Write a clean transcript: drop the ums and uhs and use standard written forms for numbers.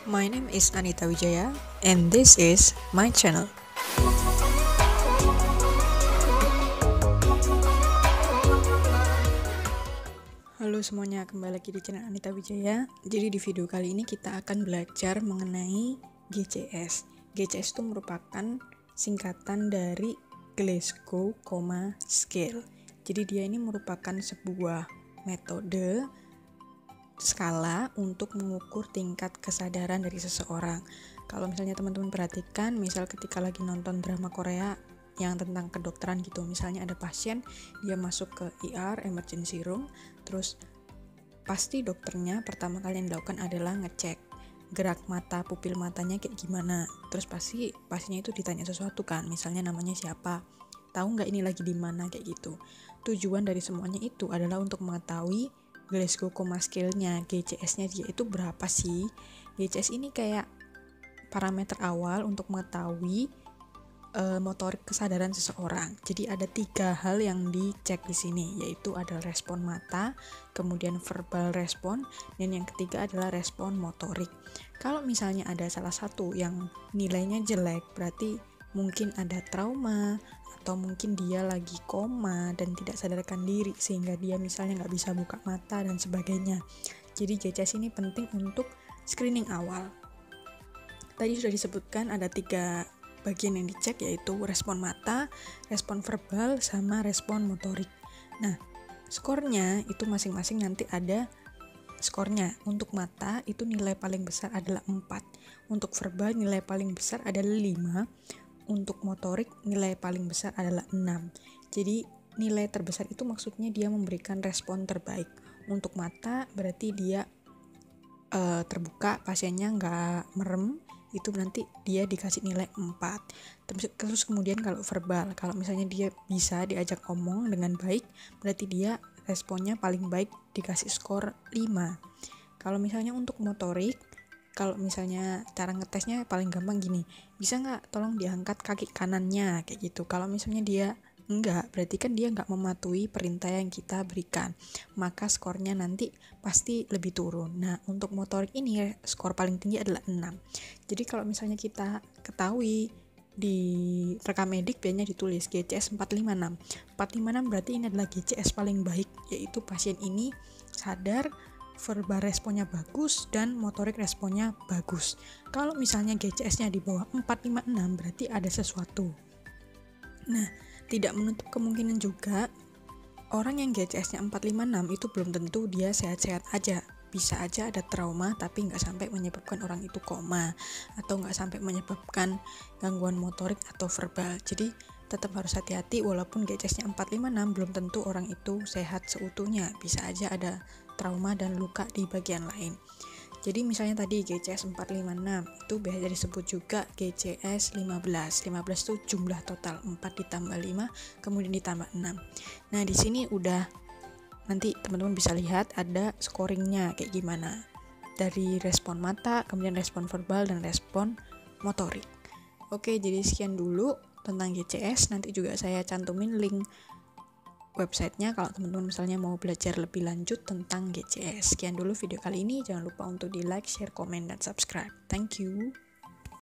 My name is Anita Wijaya and this is my channel. Halo semuanya, kembali lagi di channel Anita Wijaya. Jadi di video kali ini kita akan belajar mengenai GCS. GCS itu merupakan singkatan dari Glasgow Coma Scale. Jadi dia ini merupakan sebuah metode skala untuk mengukur tingkat kesadaran dari seseorang. Kalau misalnya teman-teman perhatikan, misal ketika lagi nonton drama Korea yang tentang kedokteran gitu, misalnya ada pasien, dia masuk ke ER, emergency room, terus pasti dokternya pertama kali yang dilakukan adalah ngecek gerak mata, pupil matanya kayak gimana. Terus pasti pasiennya itu ditanya sesuatu kan, misalnya namanya siapa, tahu nggak ini lagi di mana, kayak gitu. Tujuan dari semuanya itu adalah untuk mengetahui Glasgow Coma Scale-nya, GCS-nya dia itu berapa sih. GCS ini kayak parameter awal untuk mengetahui motorik kesadaran seseorang. Jadi ada 3 hal yang dicek di sini, yaitu ada respon mata, kemudian verbal respon, dan yang ketiga adalah respon motorik. Kalau misalnya ada salah satu yang nilainya jelek, berarti mungkin ada trauma, atau mungkin dia lagi koma dan tidak sadarkan diri sehingga dia misalnya nggak bisa buka mata dan sebagainya. Jadi GCS ini penting untuk screening awal. Tadi sudah disebutkan ada 3 bagian yang dicek, yaitu respon mata, respon verbal, sama respon motorik. Nah, skornya itu masing-masing nanti ada skornya. Untuk mata itu nilai paling besar adalah 4, untuk verbal nilai paling besar adalah 5, untuk motorik nilai paling besar adalah 6. Jadi nilai terbesar itu maksudnya dia memberikan respon terbaik. Untuk mata berarti dia terbuka, pasiennya nggak merem, itu nanti dia dikasih nilai 4. Terus kemudian kalau verbal, kalau misalnya dia bisa diajak omong dengan baik, berarti dia responnya paling baik, dikasih skor 5. Kalau misalnya untuk motorik, kalau misalnya cara ngetesnya paling gampang gini, bisa nggak tolong diangkat kaki kanannya, kayak gitu. Kalau misalnya dia enggak, berarti kan dia nggak mematuhi perintah yang kita berikan, maka skornya nanti pasti lebih turun. Nah, untuk motorik ini skor paling tinggi adalah 6. Jadi kalau misalnya kita ketahui di rekam medik biasanya ditulis GCS 456. 456 berarti ini adalah GCS paling baik, yaitu pasien ini sadar, verbal responnya bagus, dan motorik responnya bagus. Kalau misalnya GCS-nya di bawah 456 berarti ada sesuatu. Nah, tidak menutup kemungkinan juga orang yang GCS-nya 456 itu belum tentu dia sehat-sehat aja. Bisa aja ada trauma tapi nggak sampai menyebabkan orang itu koma, atau nggak sampai menyebabkan gangguan motorik atau verbal. Jadi tetap harus hati-hati, walaupun GCS-nya 456 belum tentu orang itu sehat seutuhnya. Bisa aja ada trauma dan luka di bagian lain. Jadi misalnya tadi GCS 456 itu biasa disebut juga GCS 15. 15 itu jumlah total 4 ditambah 5 kemudian ditambah 6. Nah, di sini udah nanti teman-teman bisa lihat ada scoringnya kayak gimana. Dari respon mata, kemudian respon verbal, dan respon motorik. Oke, jadi sekian dulu tentang GCS. Nanti juga saya cantumin link websitenya kalau teman-teman misalnya mau belajar lebih lanjut tentang GCS. Sekian dulu video kali ini. Jangan lupa untuk di like, share, komen, dan subscribe. Thank you.